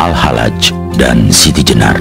Al-Halaj dan Siti Jenar.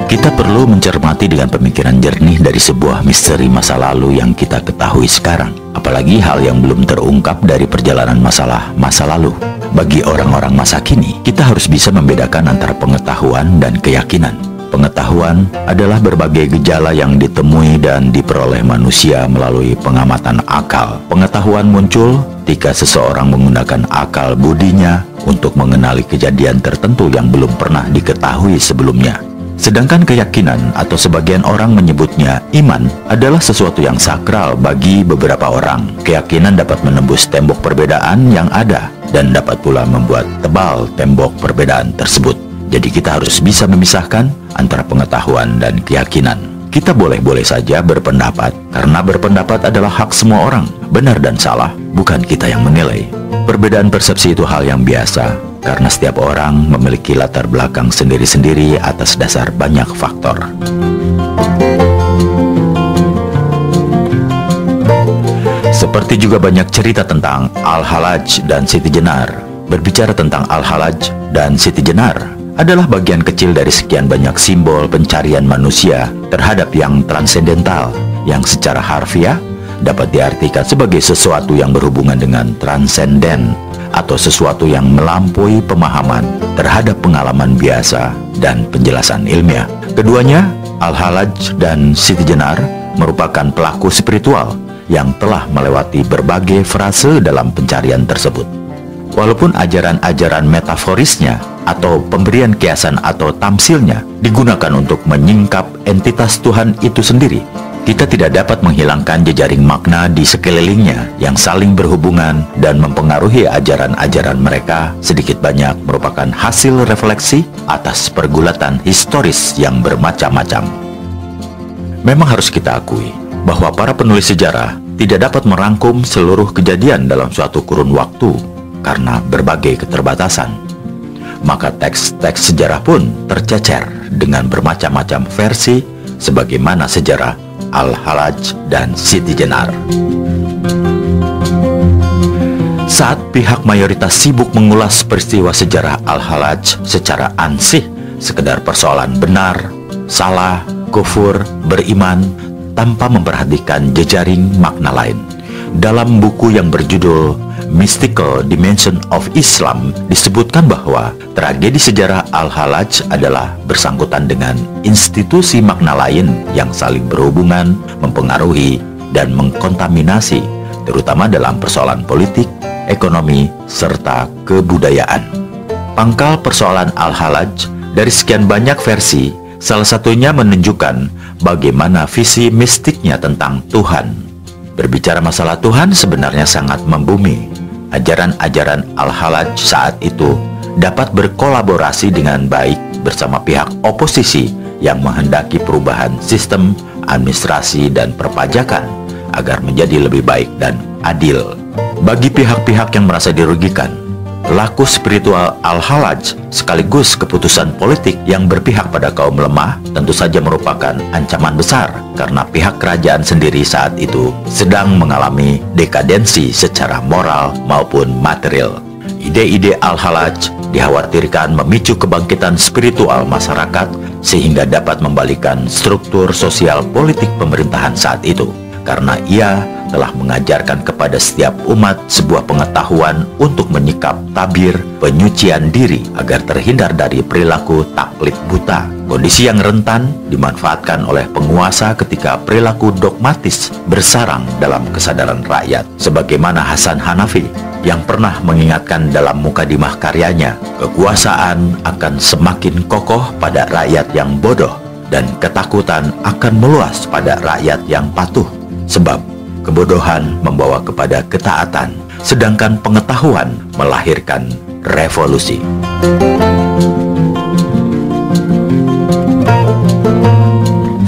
Kita perlu mencermati dengan pemikiran jernih dari sebuah misteri masa lalu yang kita ketahui sekarang, apalagi hal yang belum terungkap dari perjalanan masalah masa lalu. Bagi orang-orang masa kini, kita harus bisa membedakan antara pengetahuan dan keyakinan. Pengetahuan adalah berbagai gejala yang ditemui dan diperoleh manusia melalui pengamatan akal. Pengetahuan muncul ketika seseorang menggunakan akal budinya untuk mengenali kejadian tertentu yang belum pernah diketahui sebelumnya. Sedangkan keyakinan atau sebagian orang menyebutnya iman adalah sesuatu yang sakral bagi beberapa orang. Keyakinan dapat menembus tembok perbedaan yang ada dan dapat pula membuat tebal tembok perbedaan tersebut. Jadi kita harus bisa memisahkan antara pengetahuan dan keyakinan. Kita boleh-boleh saja berpendapat, karena berpendapat adalah hak semua orang. Benar dan salah, bukan kita yang menilai. Perbedaan persepsi itu hal yang biasa, karena setiap orang memiliki latar belakang sendiri-sendiri atas dasar banyak faktor. Seperti juga banyak cerita tentang Al-Halaj dan Siti Jenar. Berbicara tentang Al-Halaj dan Siti Jenar adalah bagian kecil dari sekian banyak simbol pencarian manusia terhadap yang transendental, yang secara harfiah dapat diartikan sebagai sesuatu yang berhubungan dengan transenden, atau sesuatu yang melampaui pemahaman terhadap pengalaman biasa dan penjelasan ilmiah. Keduanya, Al-Halaj dan Siti Jenar, merupakan pelaku spiritual yang telah melewati berbagai frase dalam pencarian tersebut. Walaupun ajaran-ajaran metaforisnya atau pemberian kiasan atau tamsilnya digunakan untuk menyingkap entitas Tuhan itu sendiri, kita tidak dapat menghilangkan jejaring makna di sekelilingnya yang saling berhubungan dan mempengaruhi ajaran-ajaran mereka sedikit banyak merupakan hasil refleksi atas pergulatan historis yang bermacam-macam. Memang harus kita akui bahwa para penulis sejarah tidak dapat merangkum seluruh kejadian dalam suatu kurun waktu karena berbagai keterbatasan. Maka teks-teks sejarah pun tercecer dengan bermacam-macam versi sebagaimana sejarah Al-Halaj dan Siti Jenar. Saat pihak mayoritas sibuk mengulas peristiwa sejarah Al-Halaj secara ansih, sekedar persoalan benar, salah, kufur, beriman, tanpa memperhatikan jejaring makna lain. Dalam buku yang berjudul Mystical Dimension of Islam disebutkan bahwa tragedi sejarah Al-Halaj adalah bersangkutan dengan institusi makna lain yang saling berhubungan, mempengaruhi, dan mengkontaminasi, terutama dalam persoalan politik, ekonomi, serta kebudayaan. Pangkal persoalan Al-Halaj dari sekian banyak versi, salah satunya menunjukkan bagaimana visi mistiknya tentang Tuhan. Berbicara masalah Tuhan sebenarnya sangat membumi. Ajaran-ajaran Al-Halaj saat itu dapat berkolaborasi dengan baik bersama pihak oposisi yang menghendaki perubahan sistem administrasi dan perpajakan agar menjadi lebih baik dan adil. Bagi pihak-pihak yang merasa dirugikan, laku spiritual Al-Halaj sekaligus keputusan politik yang berpihak pada kaum lemah tentu saja merupakan ancaman besar karena pihak kerajaan sendiri saat itu sedang mengalami dekadensi secara moral maupun material. Ide-ide Al-Halaj dikhawatirkan memicu kebangkitan spiritual masyarakat sehingga dapat membalikan struktur sosial politik pemerintahan saat itu, karena ia telah mengajarkan kepada setiap umat sebuah pengetahuan untuk menyikap tabir penyucian diri agar terhindar dari perilaku taklid buta. Kondisi yang rentan dimanfaatkan oleh penguasa ketika perilaku dogmatis bersarang dalam kesadaran rakyat. Sebagaimana Hasan Hanafi yang pernah mengingatkan dalam mukadimah karyanya, kekuasaan akan semakin kokoh pada rakyat yang bodoh dan ketakutan akan meluas pada rakyat yang patuh. Sebab kebodohan membawa kepada ketaatan, sedangkan pengetahuan melahirkan revolusi.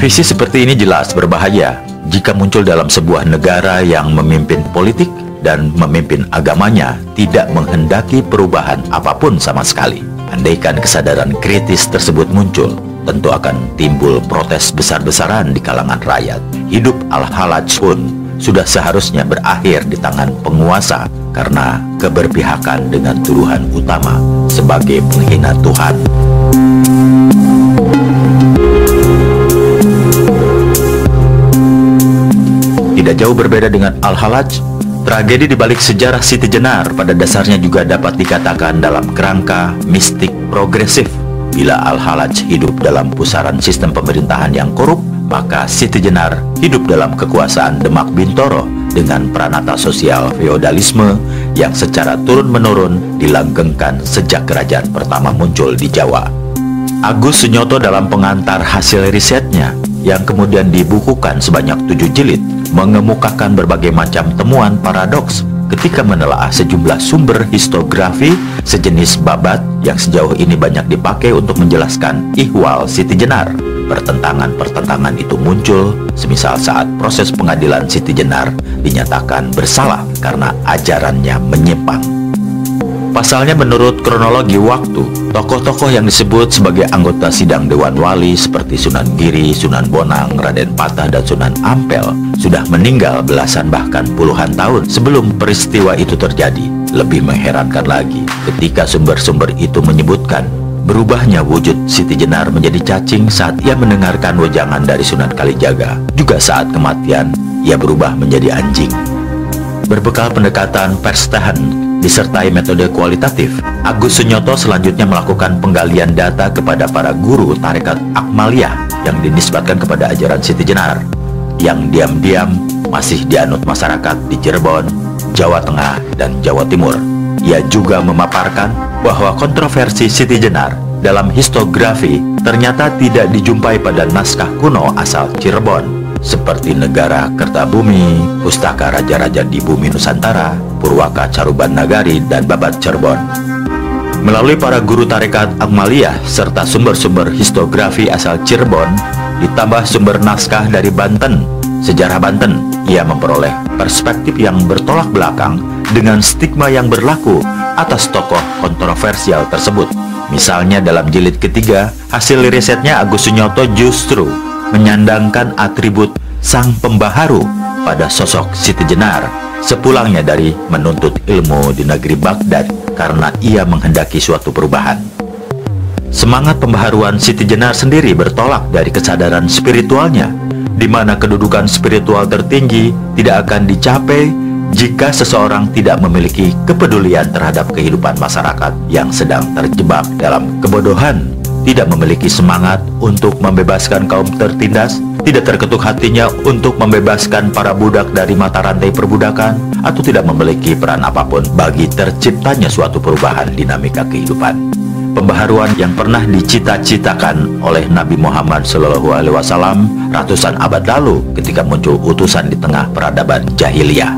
Visi seperti ini jelas berbahaya jika muncul dalam sebuah negara yang memimpin politik dan memimpin agamanya tidak menghendaki perubahan apapun sama sekali. Andaikan kesadaran kritis tersebut muncul, tentu akan timbul protes besar-besaran di kalangan rakyat. Hidup Al-Halaj pun sudah seharusnya berakhir di tangan penguasa karena keberpihakan dengan tuduhan utama sebagai penghina Tuhan. Tidak jauh berbeda dengan Al-Hallaj, tragedi di balik sejarah Siti Jenar pada dasarnya juga dapat dikatakan dalam kerangka mistik progresif. Bila Al-Hallaj hidup dalam pusaran sistem pemerintahan yang korup, maka Siti Jenar hidup dalam kekuasaan Demak Bintoro dengan pranata sosial feodalisme yang secara turun-menurun dilanggengkan sejak kerajaan pertama muncul di Jawa. Agus Sunyoto dalam pengantar hasil risetnya yang kemudian dibukukan sebanyak 7 jilid mengemukakan berbagai macam temuan paradoks ketika menelaah sejumlah sumber histografi sejenis babat yang sejauh ini banyak dipakai untuk menjelaskan ihwal Siti Jenar. Pertentangan-pertentangan itu muncul semisal saat proses pengadilan Siti Jenar dinyatakan bersalah karena ajarannya menyimpang. Pasalnya menurut kronologi waktu, tokoh-tokoh yang disebut sebagai anggota sidang Dewan Wali seperti Sunan Giri, Sunan Bonang, Raden Patah, dan Sunan Ampel sudah meninggal belasan bahkan puluhan tahun sebelum peristiwa itu terjadi. Lebih mengherankan lagi ketika sumber-sumber itu menyebutkan berubahnya wujud Siti Jenar menjadi cacing saat ia mendengarkan wejangan dari Sunan Kalijaga. Juga saat kematian, ia berubah menjadi anjing. Berbekal pendekatan perstahan disertai metode kualitatif, Agus Sunyoto selanjutnya melakukan penggalian data kepada para guru tarekat Akmaliyah yang dinisbatkan kepada ajaran Siti Jenar, yang diam-diam masih dianut masyarakat di Cirebon, Jawa Tengah, dan Jawa Timur. Ia juga memaparkan bahwa kontroversi Siti Jenar dalam histografi ternyata tidak dijumpai pada naskah kuno asal Cirebon, seperti Negara Kertabumi, Pustaka Raja-Raja di Bumi Nusantara, Purwaka Caruban Nagari, dan Babat Cirebon. Melalui para guru tarekat Akmaliyah serta sumber-sumber histografi asal Cirebon, ditambah sumber naskah dari Banten, sejarah Banten, ia memperoleh perspektif yang bertolak belakang dengan stigma yang berlaku atas tokoh kontroversial tersebut. Misalnya dalam jilid ketiga, hasil risetnya Agus Sunyoto justru menyandangkan atribut sang pembaharu pada sosok Siti Jenar sepulangnya dari menuntut ilmu di negeri Baghdad karena ia menghendaki suatu perubahan. Semangat pembaharuan Siti Jenar sendiri bertolak dari kesadaran spiritualnya, di mana kedudukan spiritual tertinggi tidak akan dicapai jika seseorang tidak memiliki kepedulian terhadap kehidupan masyarakat yang sedang terjebak dalam kebodohan, tidak memiliki semangat untuk membebaskan kaum tertindas, tidak terketuk hatinya untuk membebaskan para budak dari mata rantai perbudakan, atau tidak memiliki peran apapun bagi terciptanya suatu perubahan dinamika kehidupan. Pembaharuan yang pernah dicita-citakan oleh Nabi Muhammad SAW ratusan abad lalu ketika muncul utusan di tengah peradaban jahiliyah.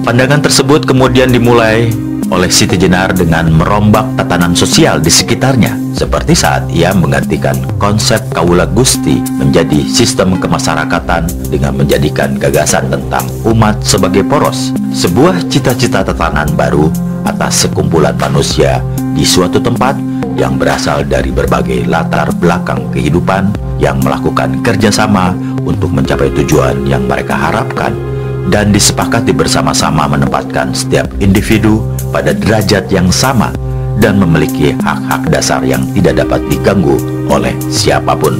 Pandangan tersebut kemudian dimulai oleh Siti Jenar dengan merombak tatanan sosial di sekitarnya, seperti saat ia menggantikan konsep Kawula Gusti menjadi sistem kemasyarakatan dengan menjadikan gagasan tentang umat sebagai poros, sebuah cita-cita tatanan baru atas sekumpulan manusia di suatu tempat yang berasal dari berbagai latar belakang kehidupan yang melakukan kerjasama untuk mencapai tujuan yang mereka harapkan dan disepakati bersama-sama menempatkan setiap individu pada derajat yang sama dan memiliki hak-hak dasar yang tidak dapat diganggu oleh siapapun.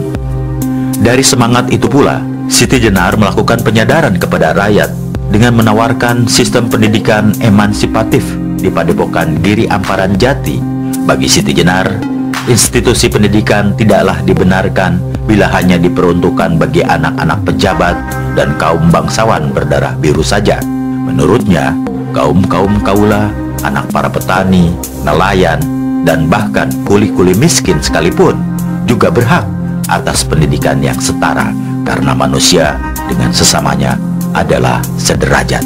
Dari semangat itu pula, Siti Jenar melakukan penyadaran kepada rakyat dengan menawarkan sistem pendidikan emansipatif di Padepokan Giri Amparan Jati. Bagi Siti Jenar, institusi pendidikan tidaklah dibenarkan bila hanya diperuntukkan bagi anak-anak pejabat dan kaum bangsawan berdarah biru saja. Menurutnya, kaum-kaum kaula, anak para petani, nelayan, dan bahkan kuli-kuli miskin sekalipun juga berhak atas pendidikan yang setara karena manusia dengan sesamanya adalah sederajat.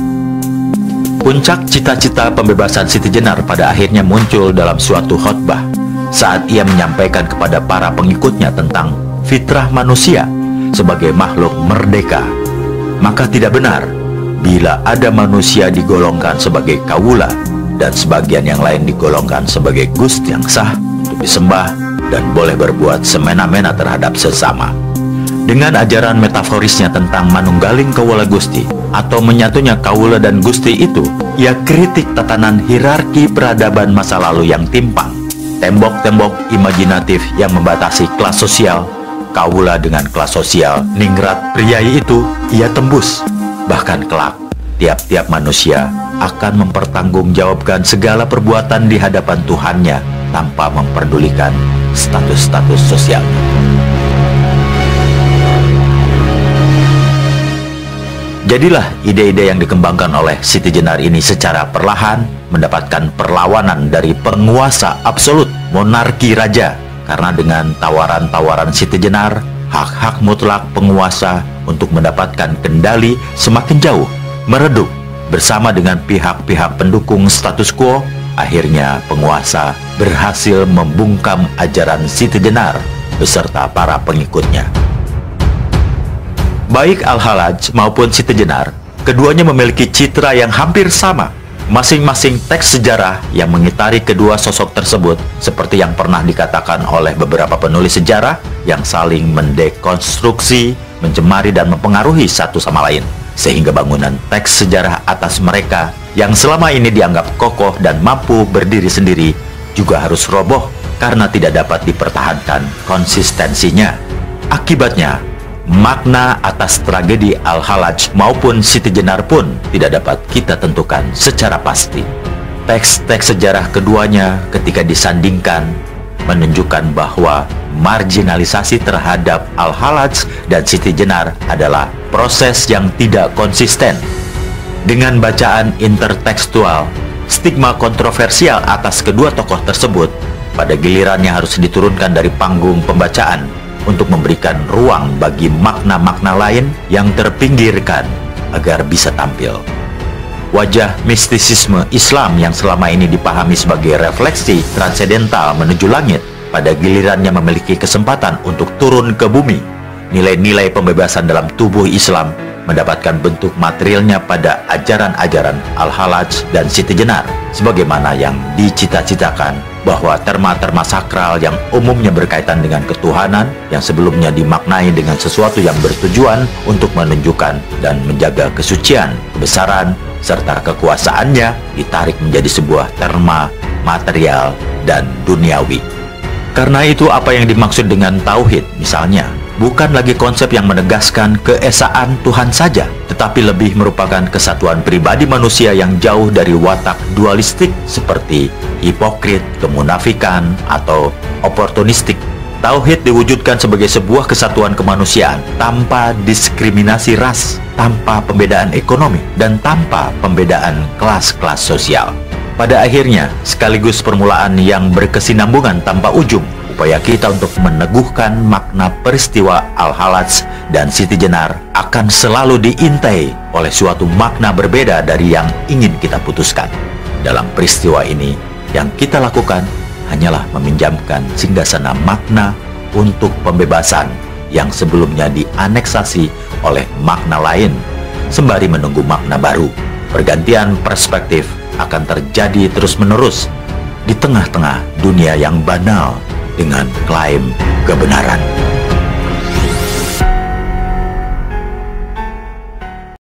Puncak cita-cita pembebasan Siti Jenar pada akhirnya muncul dalam suatu khotbah saat ia menyampaikan kepada para pengikutnya tentang fitrah manusia sebagai makhluk merdeka. Maka tidak benar bila ada manusia digolongkan sebagai kawula dan sebagian yang lain digolongkan sebagai gusti yang sah untuk disembah dan boleh berbuat semena-mena terhadap sesama. Dengan ajaran metaforisnya tentang manunggaling kawula gusti, atau menyatunya kaula dan Gusti itu, ia kritik tatanan hierarki peradaban masa lalu yang timpang, tembok-tembok imajinatif yang membatasi kelas sosial, kaula dengan kelas sosial ningrat priai itu ia tembus. Bahkan kelak, tiap-tiap manusia akan mempertanggungjawabkan segala perbuatan di hadapan Tuhannya tanpa memperdulikan status-status sosialnya. Jadilah ide-ide yang dikembangkan oleh Siti Jenar ini secara perlahan mendapatkan perlawanan dari penguasa absolut, monarki raja. Karena dengan tawaran-tawaran Siti Jenar, hak-hak mutlak penguasa untuk mendapatkan kendali semakin jauh, meredup. Bersama dengan pihak-pihak pendukung status quo, akhirnya penguasa berhasil membungkam ajaran Siti Jenar beserta para pengikutnya. Baik Al-Hallaj maupun Siti Jenar, keduanya memiliki citra yang hampir sama. Masing-masing teks sejarah yang mengitari kedua sosok tersebut, seperti yang pernah dikatakan oleh beberapa penulis sejarah yang saling mendekonstruksi, mencemari dan mempengaruhi satu sama lain, sehingga bangunan teks sejarah atas mereka yang selama ini dianggap kokoh dan mampu berdiri sendiri juga harus roboh karena tidak dapat dipertahankan konsistensinya. Akibatnya, makna atas tragedi Al-Hallaj maupun Siti Jenar pun tidak dapat kita tentukan secara pasti. Teks-teks sejarah keduanya ketika disandingkan menunjukkan bahwa marginalisasi terhadap Al-Hallaj dan Siti Jenar adalah proses yang tidak konsisten. Dengan bacaan intertekstual, stigma kontroversial atas kedua tokoh tersebut pada gilirannya harus diturunkan dari panggung pembacaan untuk memberikan ruang bagi makna-makna lain yang terpinggirkan agar bisa tampil. Wajah mistisisme Islam yang selama ini dipahami sebagai refleksi transendental menuju langit, pada gilirannya memiliki kesempatan untuk turun ke bumi. Nilai-nilai pembebasan dalam tubuh Islam mendapatkan bentuk materialnya pada ajaran-ajaran Al-Hallaj dan Siti Jenar, sebagaimana yang dicita-citakan bahwa terma-terma sakral yang umumnya berkaitan dengan ketuhanan yang sebelumnya dimaknai dengan sesuatu yang bertujuan untuk menunjukkan dan menjaga kesucian, kebesaran, serta kekuasaannya ditarik menjadi sebuah terma material dan duniawi. Karena itu apa yang dimaksud dengan tauhid misalnya bukan lagi konsep yang menegaskan keesaan Tuhan saja, tetapi lebih merupakan kesatuan pribadi manusia yang jauh dari watak dualistik seperti hipokrit, kemunafikan, atau oportunistik. Tauhid diwujudkan sebagai sebuah kesatuan kemanusiaan tanpa diskriminasi ras, tanpa pembedaan ekonomi, dan tanpa pembedaan kelas-kelas sosial. Pada akhirnya, sekaligus permulaan yang berkesinambungan tanpa ujung, upaya kita untuk meneguhkan makna peristiwa Al-Hallaj dan Siti Jenar akan selalu diintai oleh suatu makna berbeda dari yang ingin kita putuskan. Dalam peristiwa ini, yang kita lakukan hanyalah meminjamkan singgasana makna untuk pembebasan yang sebelumnya dianeksasi oleh makna lain, sembari menunggu makna baru. Pergantian perspektif akan terjadi terus-menerus di tengah-tengah dunia yang banal dengan klaim kebenaran.